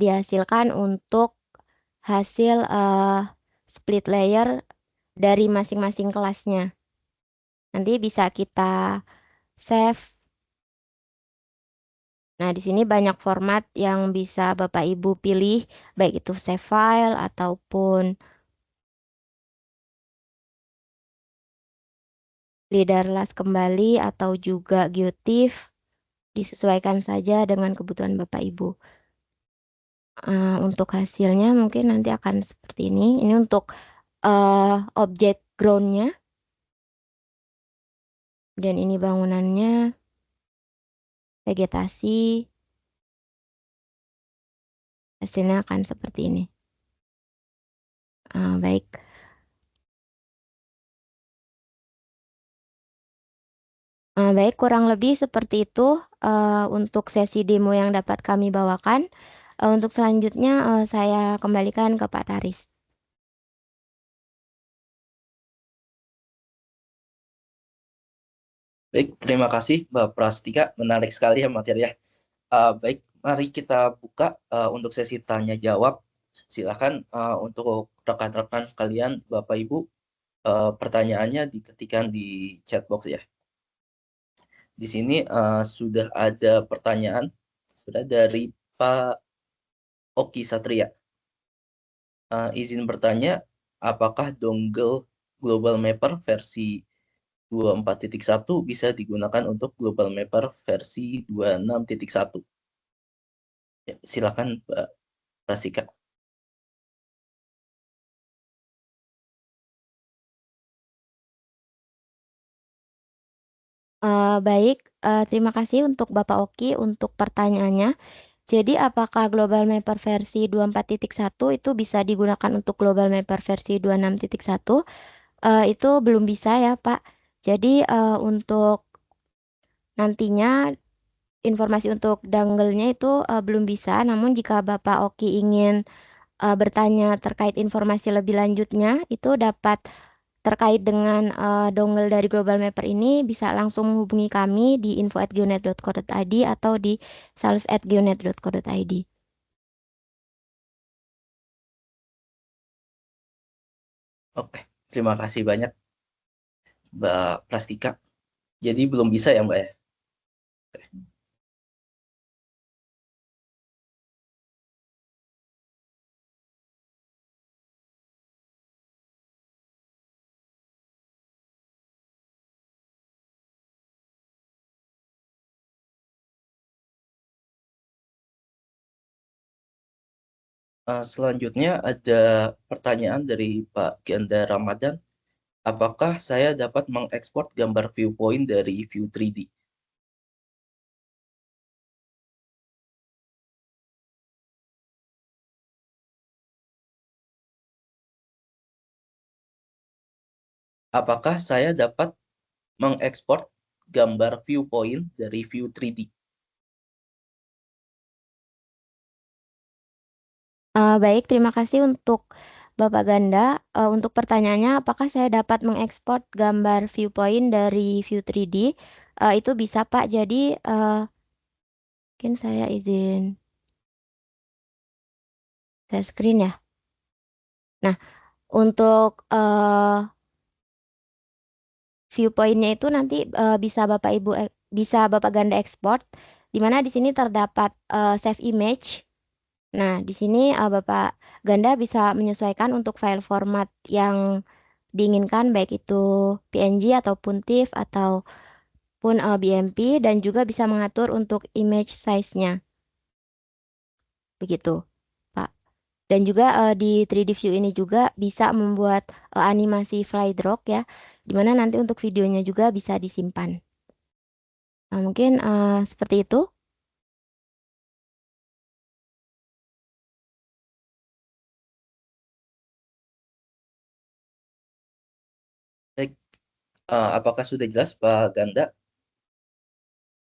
dihasilkan untuk hasil split layer dari masing-masing kelasnya. Nanti bisa kita save. Nah, di sini banyak format yang bisa Bapak Ibu pilih, baik itu save file ataupun leaderless kembali atau juga GeoTIFF. Disesuaikan saja dengan kebutuhan Bapak Ibu. Untuk hasilnya mungkin nanti akan seperti ini. Ini untuk objek ground-nya. Dan ini bangunannya, vegetasi. Hasilnya akan seperti ini. Baik. Baik, kurang lebih seperti itu untuk sesi demo yang dapat kami bawakan. Untuk selanjutnya saya kembalikan ke Pak Taris. Baik, terima kasih Mbak Prastika. Menarik sekali ya materi ya. Baik, mari kita buka untuk sesi tanya jawab. Silakan untuk rekan-rekan sekalian, Bapak Ibu, pertanyaannya diketikkan di chat box ya. Di sini sudah ada pertanyaan sudah dari Pak Oki Satria. Izin bertanya, apakah dongle Global Mapper versi 24.1 bisa digunakan untuk Global Mapper versi 26.1? Ya, silakan Mbak Rasika. Baik, terima kasih untuk Bapak Oki untuk pertanyaannya. Jadi apakah Global Mapper versi 24.1 itu bisa digunakan untuk Global Mapper versi 26.1? Itu belum bisa ya, Pak. Jadi, untuk nantinya informasi untuk dangle-nya itu, belum bisa, namun jika Bapak Oki ingin, bertanya terkait informasi lebih lanjutnya, itu dapat terkait dengan, dongle dari Global Mapper ini bisa langsung menghubungi kami di info@geonet.co.id atau di sales@geonet.co.id. Oke, terima kasih banyak Mbak Prastika. Jadi belum bisa ya Mbak ya? Selanjutnya ada pertanyaan dari Pak Ganda Ramadan. Apakah saya dapat mengekspor gambar viewpoint dari View 3D? Apakah saya dapat mengekspor gambar viewpoint dari View 3D? Baik, terima kasih untuk Bapak Ganda. Untuk pertanyaannya, apakah saya dapat mengekspor gambar viewpoint dari View 3D? Itu bisa, Pak. Jadi, mungkin saya izin share screen ya. Nah, untuk, viewpoint-nya itu nanti, bisa Bapak Ibu bisa Bapak Ganda ekspor, di mana di sini terdapat, save image. Nah, di sini, Bapak Ganda bisa menyesuaikan untuk file format yang diinginkan, baik itu PNG ataupun TIFF ataupun, BMP, dan juga bisa mengatur untuk image size-nya, begitu, Pak. Dan juga, di 3D View ini juga bisa membuat, animasi fly drag ya, di mana nanti untuk videonya juga bisa disimpan. Mungkin, seperti itu. Baik, apakah sudah jelas Pak Ganda?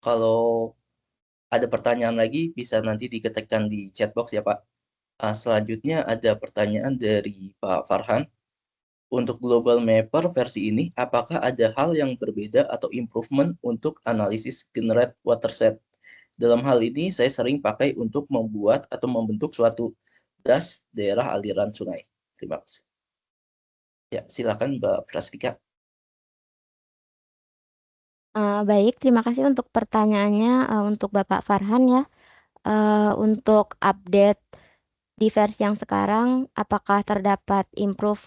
Kalau ada pertanyaan lagi bisa nanti diketikkan di chat box ya Pak. Selanjutnya ada pertanyaan dari Pak Farhan. Untuk Global Mapper versi ini, apakah ada hal yang berbeda atau improvement untuk analisis generate watershed? Dalam hal ini, saya sering pakai untuk membuat atau membentuk suatu das daerah aliran sungai. Terima kasih. Ya, silakan Mbak Prastika. Baik, terima kasih untuk pertanyaannya, untuk Bapak Farhan ya. Untuk update di versi yang sekarang, apakah terdapat improve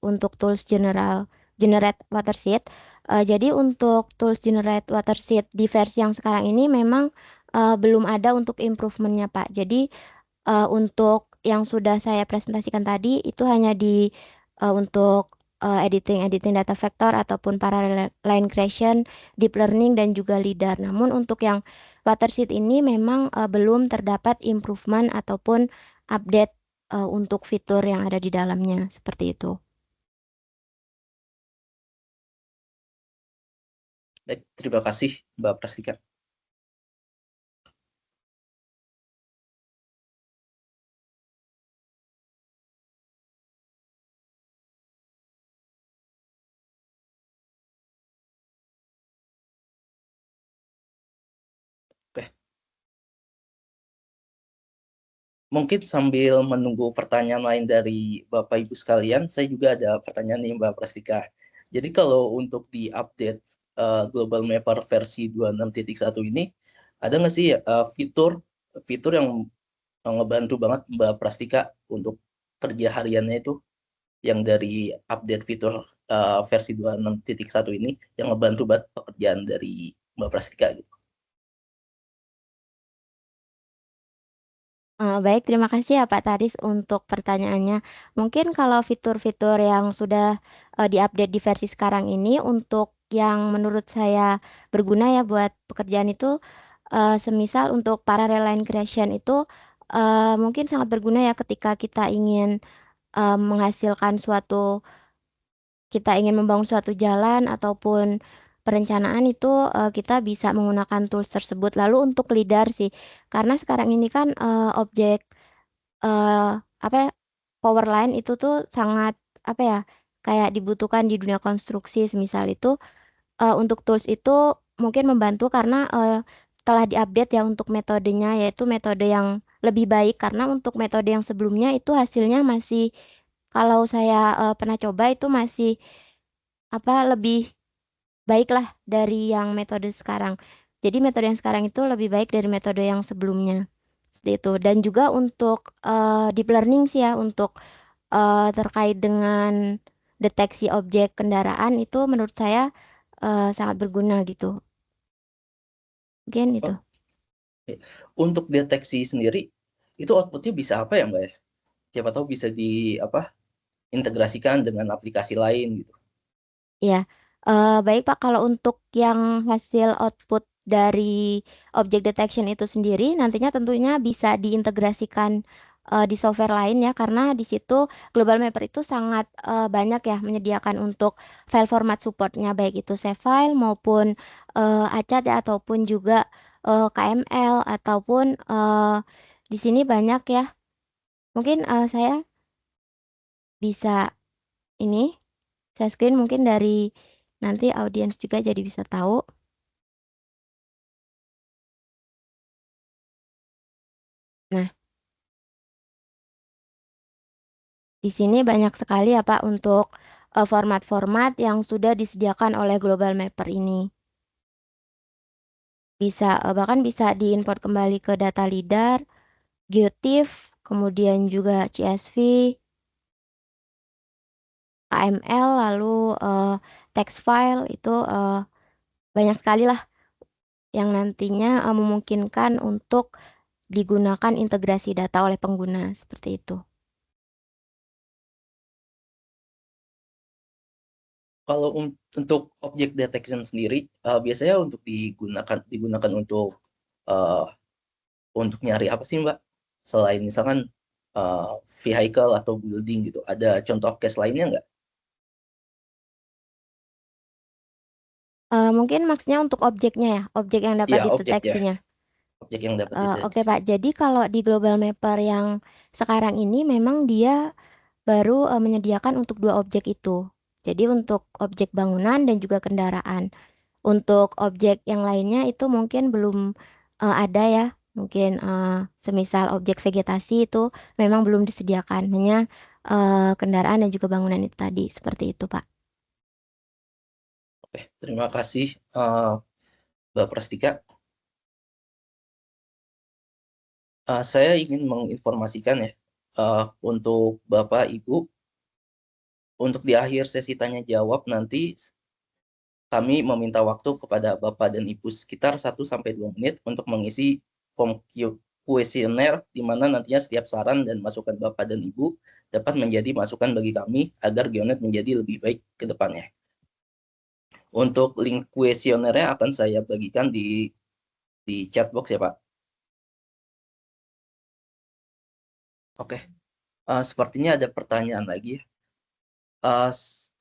untuk tools generate watershed? Jadi untuk tools generate watershed di versi yang sekarang ini memang, belum ada untuk improvement-nya, Pak. Jadi, untuk yang sudah saya presentasikan tadi itu hanya untuk, editing data vektor ataupun parallel line creation, deep learning, dan juga LiDAR. Namun untuk yang watershed ini memang, belum terdapat improvement ataupun update, untuk fitur yang ada di dalamnya, seperti itu. Baik, terima kasih Mbak Prastika. Oke, Mungkin sambil menunggu pertanyaan lain dari Bapak Ibu sekalian, saya juga ada pertanyaan nih Mbak Prastika. Jadi kalau untuk di update Global Mapper versi 26.1 ini, ada nggak sih fitur fitur yang ngebantu banget Mbak Prastika untuk kerja hariannya itu, yang dari update fitur versi 26.1 ini, yang ngebantu banget pekerjaan dari Mbak Prastika gitu. Baik, terima kasih ya Pak Taris untuk pertanyaannya. Mungkin kalau fitur-fitur yang sudah diupdate di versi sekarang ini untuk yang menurut saya berguna ya buat pekerjaan itu, semisal untuk para line creation itu mungkin sangat berguna ya ketika kita ingin menghasilkan suatu kita ingin membangun suatu jalan ataupun perencanaan itu, kita bisa menggunakan tools tersebut. Lalu untuk LiDAR sih, karena sekarang ini kan, objek, apa ya, power line itu tuh sangat, apa ya, kayak dibutuhkan di dunia konstruksi. Semisal itu, untuk tools itu mungkin membantu karena, telah di-update ya untuk metodenya, yaitu metode yang lebih baik. Karena untuk metode yang sebelumnya itu hasilnya masih kalau saya, pernah coba itu masih lebih baiklah dari yang metode sekarang. Jadi metode yang sekarang itu lebih baik dari metode yang sebelumnya, seperti itu. Dan juga untuk, deep learning sih ya, untuk, terkait dengan deteksi objek kendaraan itu menurut saya, sangat berguna gitu. Mungkin itu. Oh, oke. Untuk deteksi sendiri, itu outputnya bisa apa ya Mbak ya? Siapa tahu bisa di apa integrasikan dengan aplikasi lain gitu. Iya, baik Pak, kalau untuk yang hasil output dari object detection itu sendiri, nantinya tentunya bisa diintegrasikan, di software lain ya, karena di situ Global Mapper itu sangat, banyak ya menyediakan untuk file format support-nya, baik itu save file maupun, ACAD ya, ataupun juga, KML ataupun, di sini banyak ya. Mungkin, saya bisa ini, saya screen mungkin dari nanti audiens juga jadi bisa tahu. Nah, di sini banyak sekali ya Pak untuk, format-format yang sudah disediakan oleh Global Mapper ini. Bisa, bahkan bisa diimport kembali ke data LiDAR, GeoTIFF, kemudian juga CSV, KML, lalu, text file itu, banyak sekali lah yang nantinya, memungkinkan untuk digunakan integrasi data oleh pengguna, seperti itu. Kalau untuk object detection sendiri, biasanya untuk digunakan uh, untuk nyari apa sih Mbak? Selain misalkan uh, vehicle atau building gitu, ada contoh case lainnya nggak? Mungkin maksudnya untuk objeknya ya, objek yang dapat Iya, objek ya, dideteksinya? objek yang dapat Oke dideteksi. Pak, jadi kalau di Global Mapper yang sekarang ini memang dia baru, menyediakan untuk 2 objek itu. Jadi untuk objek bangunan dan juga kendaraan. Untuk objek yang lainnya itu mungkin belum, ada ya, mungkin, semisal objek vegetasi itu memang belum disediakan, hanya, kendaraan dan juga bangunan itu tadi, seperti itu Pak. Oke, terima kasih Mbak Prastika. Saya ingin menginformasikan ya untuk Bapak Ibu, untuk di akhir sesi tanya jawab nanti kami meminta waktu kepada Bapak dan Ibu sekitar 1 sampai 2 menit untuk mengisi form kuesioner, di mana nantinya setiap saran dan masukan Bapak dan Ibu dapat menjadi masukan bagi kami agar Geonet menjadi lebih baik ke depannya. Untuk link kuesionernya akan saya bagikan di chat box ya Pak. Oke, sepertinya ada pertanyaan lagi ya.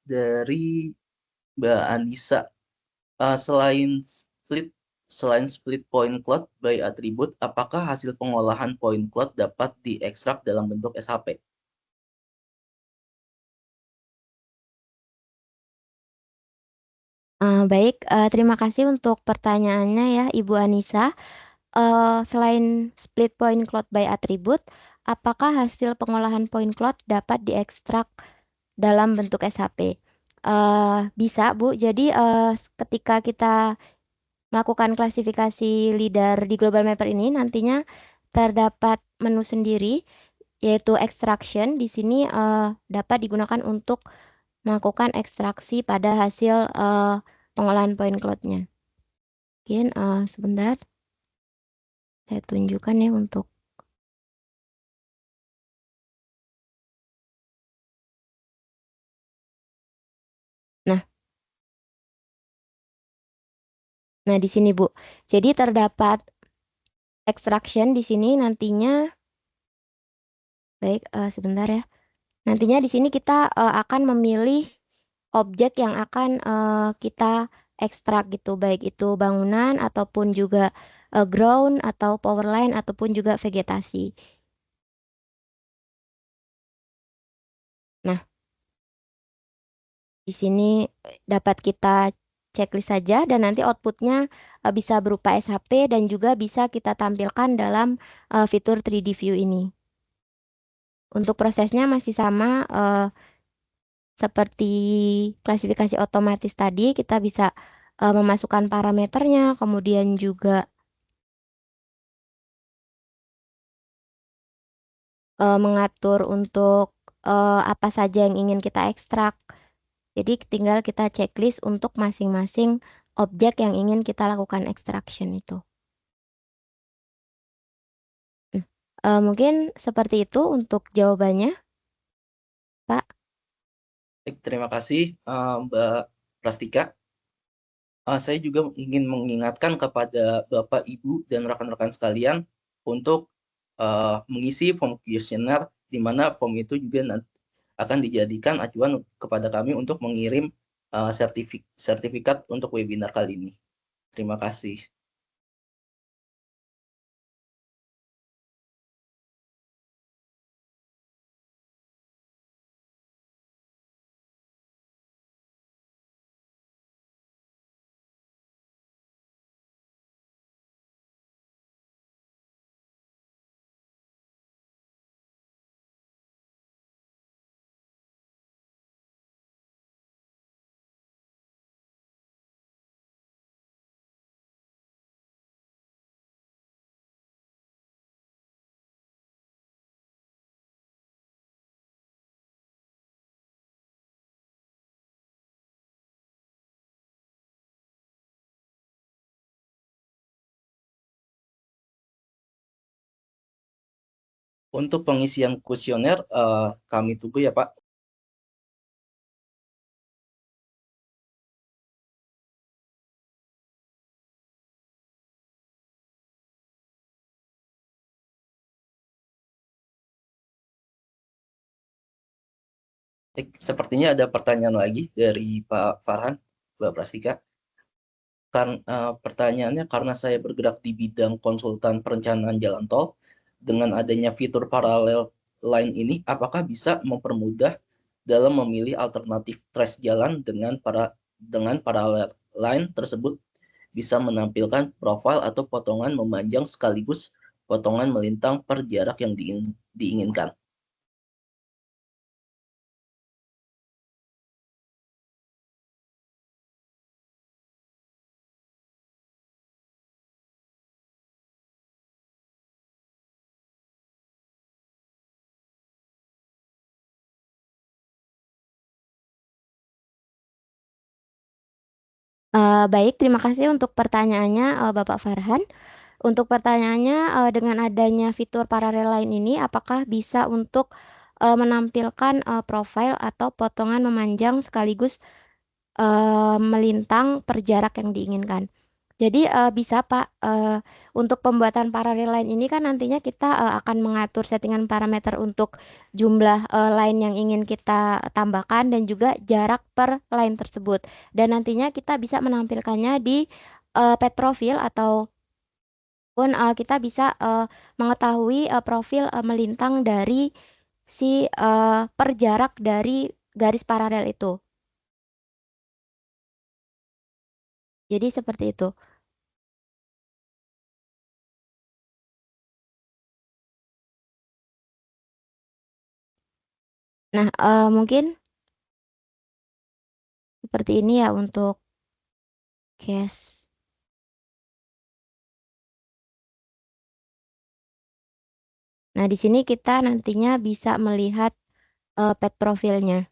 Dari Mbak Anissa. Uh, selain split selain split point cloud by attribute, apakah hasil pengolahan point cloud dapat diekstrak dalam bentuk SHP? Baik, terima kasih untuk pertanyaannya ya Ibu Anissa. Selain split point cloud by attribute, apakah hasil pengolahan point cloud dapat diekstrak dalam bentuk SHP? Bisa, Bu. Jadi, ketika kita melakukan klasifikasi leader di Global Mapper ini, nantinya terdapat menu sendiri, yaitu extraction. Di sini dapat digunakan untuk melakukan ekstraksi pada hasil pengolahan point cloud-nya. Mungkin sebentar, saya tunjukkan ya untuk. Nah, di sini Bu. Jadi terdapat extraction di sini nantinya. Baik, sebentar ya. Nantinya di sini kita akan memilih objek yang akan kita ekstrak gitu, baik itu bangunan ataupun juga ground atau power line ataupun juga vegetasi. Nah, di sini dapat kita checklist saja dan nanti outputnya bisa berupa SHP dan juga bisa kita tampilkan dalam fitur 3D view ini. Untuk prosesnya masih sama seperti klasifikasi otomatis tadi, kita bisa memasukkan parameternya, kemudian juga mengatur untuk apa saja yang ingin kita ekstrak. Jadi tinggal kita checklist untuk masing-masing objek yang ingin kita lakukan extraction itu. Mungkin seperti itu untuk jawabannya, Pak. Baik, terima kasih Mbak Prastika. Saya juga ingin mengingatkan kepada Bapak, Ibu, dan rekan-rekan sekalian untuk mengisi form kuesioner, di mana form itu juga akan dijadikan acuan kepada kami untuk mengirim sertifikat untuk webinar kali ini. Terima kasih. Untuk pengisian kuesioner, kami tunggu ya, Pak. Sepertinya ada pertanyaan lagi dari Pak Farhan, Mbak Prastika. Pertanyaannya, karena saya bergerak di bidang konsultan perencanaan jalan tol, dengan adanya fitur paralel line ini, apakah bisa mempermudah dalam memilih alternatif trace jalan dengan paralel line tersebut bisa menampilkan profil atau potongan memanjang sekaligus potongan melintang per jarak yang diinginkan. Baik, terima kasih untuk pertanyaannya, Bapak Farhan. Untuk pertanyaannya, dengan adanya fitur paralel line ini, apakah bisa untuk menampilkan profil atau potongan memanjang sekaligus melintang per jarak yang diinginkan? Jadi bisa Pak, untuk pembuatan paralel line ini kan nantinya kita akan mengatur settingan parameter untuk jumlah line yang ingin kita tambahkan dan juga jarak per line tersebut. Dan nantinya kita bisa menampilkannya di pet profil ataupun kita bisa mengetahui profil melintang dari si per jarak dari garis paralel itu. Jadi seperti itu. Nah, mungkin seperti ini ya untuk case. Nah, di sini kita nantinya bisa melihat pet profilnya.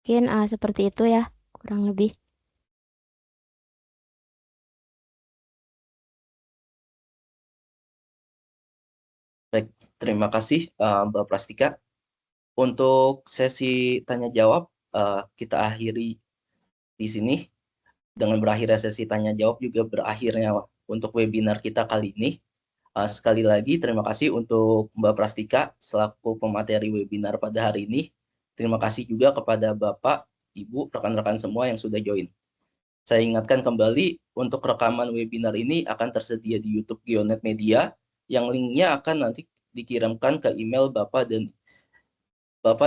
Mungkin seperti itu ya, kurang lebih. Baik, terima kasih Mbak Prastika. Untuk sesi tanya jawab kita akhiri di sini. Dengan berakhirnya sesi tanya jawab juga berakhirnya untuk webinar kita kali ini. Sekali lagi terima kasih untuk Mbak Prastika selaku pemateri webinar pada hari ini. Terima kasih juga kepada Bapak, Ibu, rekan-rekan semua yang sudah join. Saya ingatkan kembali untuk rekaman webinar ini akan tersedia di YouTube Geonet Media yang linknya akan nanti dikirimkan ke email Bapak,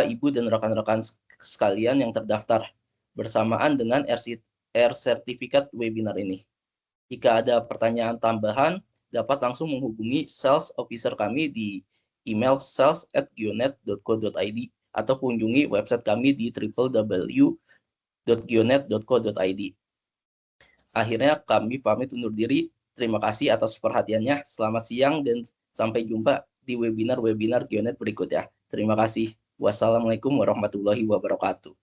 Ibu, dan rekan-rekan sekalian yang terdaftar bersamaan dengan sertifikat webinar ini. Jika ada pertanyaan tambahan, dapat langsung menghubungi sales officer kami di email sales@geonet.co.id atau kunjungi website kami di www.geonet.co.id. Akhirnya kami pamit undur diri. Terima kasih atas perhatiannya. Selamat siang dan sampai jumpa di webinar-webinar Geonet berikutnya. Terima kasih. Wassalamualaikum warahmatullahi wabarakatuh.